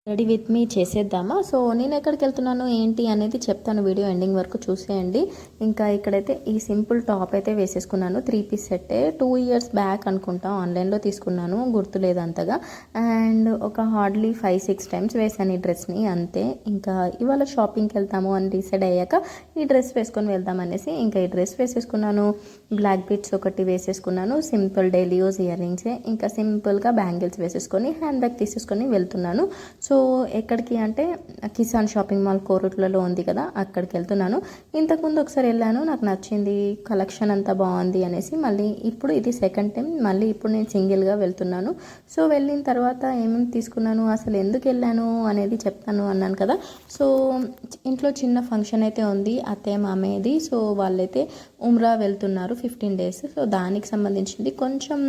Ready with me చేసేద్దామా. So నేను ఎక్కడికి వెళ్తున్నాను ఏంటి అనేది చెప్తాను, వీడియో ఎండింగ్ వరకు చూసేయండి. ఇంకా ఇక్కడైతే ఈ సింపుల్ టాప్ అయితే వేసేసుకున్నాను. 3 పీస్ సెట్టే 2 ఇయర్స్ బ్యాక్ అనుకుంటా ఆన్లైన్లో తీసుకున్నాను, గుర్తులేదు అంతగా. అండ్ ఒక హార్డ్లీ 5-6 టైమ్స్ వేసాను ఈ డ్రెస్ని, అంతే. ఇంకా ఇవాళ షాపింగ్కి వెళ్తాము అని డిసైడ్ అయ్యాక ఈ డ్రెస్ వేసుకొని వెళ్దాం అనేసి ఇంకా ఈ డ్రెస్ వేసేసుకున్నాను. బ్లాక్ బీట్స్ ఒకటి వేసేసుకున్నాను, సింపుల్ డైలీ యూజ్ ఇయర్ రింగ్సే. ఇంకా సింపుల్గా బ్యాంగిల్స్ వేసేసుకొని హ్యాండ్ బ్యాగ్ తీసేసుకొని వెళ్తున్నాను. సో ఎక్కడికి అంటే కిసాన్ షాపింగ్ మాల్ కోరుట్లలో ఉంది కదా, అక్కడికి వెళ్తున్నాను. ఇంతకుముందు ఒకసారి వెళ్ళాను, నాకు నచ్చింది, కలెక్షన్ అంతా బాగుంది అనేసి మళ్ళీ ఇప్పుడు ఇది సెకండ్ టైం, మళ్ళీ ఇప్పుడు నేను సింగిల్గా వెళ్తున్నాను. సో వెళ్ళిన తర్వాత ఏమేమి తీసుకున్నాను, అసలు ఎందుకు వెళ్ళాను అనేది చెప్తాను అన్నాను కదా. సో ఇంట్లో చిన్న ఫంక్షన్ అయితే ఉంది, అత్తయ్య మామయ్యది. సో వాళ్ళైతే ఉమ్రా వెళ్తున్నారు 15 days. సో దానికి సంబంధించింది కొంచెం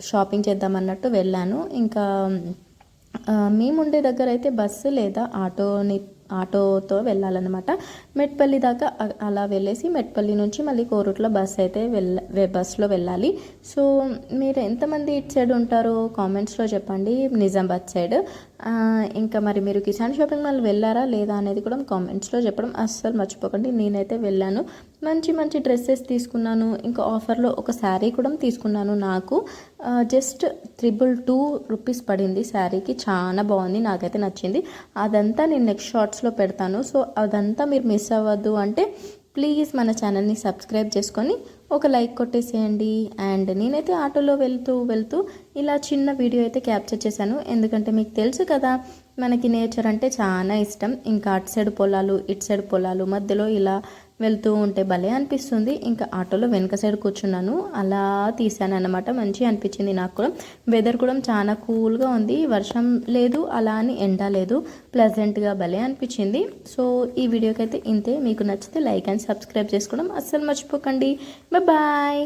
షాపింగ్ చేద్దామన్నట్టు వెళ్ళాను. ఇంకా మేముండే దగ్గర అయితే బస్సు లేదా ఆటోతో వెళ్ళాలన్నమాట. మెట్పల్లి దాకా అలా వెళ్ళేసి మెట్పల్లి నుంచి మళ్ళీ కోరుట్ల బస్ అయితే బస్సులో వెళ్ళాలి. సో మీరు ఎంతమంది ఇటు సైడ్ ఉంటారో కామెంట్స్లో చెప్పండి, నిజామాబాద్ సైడ్. ఇంకా మరి మీరు కిసాన్ షాపింగ్ మాల్ వెళ్ళారా లేదా అనేది కూడా కామెంట్స్లో చెప్పడం అస్సలు మర్చిపోకండి. నేనైతే వెళ్ళాను, మంచి మంచి డ్రెస్సెస్ తీసుకున్నాను. ఇంకా ఆఫర్లో ఒక శారీ కూడా తీసుకున్నాను. నాకు జస్ట్ 222 రూపీస్ పడింది శారీకి, చాలా బాగుంది, నాకైతే నచ్చింది. అదంతా నేను నెక్స్ట్ షార్ట్స్లో పెడతాను. సో అదంతా మీరు మిస్ అవ్వద్దు అంటే ప్లీజ్ మన ఛానల్ని సబ్స్క్రైబ్ చేసుకొని ఒక లైక్ కొట్టేసేయండి. అండ్ నేనైతే ఆటోలో వెళ్తూ ఇలా చిన్న వీడియో అయితే క్యాప్చర్ చేశాను, ఎందుకంటే మీకు తెలుసు కదా మనకి నేచర్ అంటే చాలా ఇష్టం. ఇంకా అటు సైడ్ పొలాలు ఇటు సైడ్ పొలాలు మధ్యలో ఇలా వెళ్తూ ఉంటే భలే అనిపిస్తుంది. ఇంకా ఆటోలో వెనక సైడ్ కూర్చున్నాను, అలా తీసాను అనమాట. మంచిగా అనిపించింది నాకు కూడా. వెదర్ కూడా చాలా కూల్గా ఉంది, వర్షం లేదు అలా అని ఎండ లేదు, ప్లెజెంట్గా భలే అనిపించింది. సో ఈ వీడియోకి అయితే ఇంతే. మీకు నచ్చితే లైక్ అండ్ సబ్స్క్రైబ్ చేసుకోవడం అస్సలు మర్చిపోకండి. బాయ్.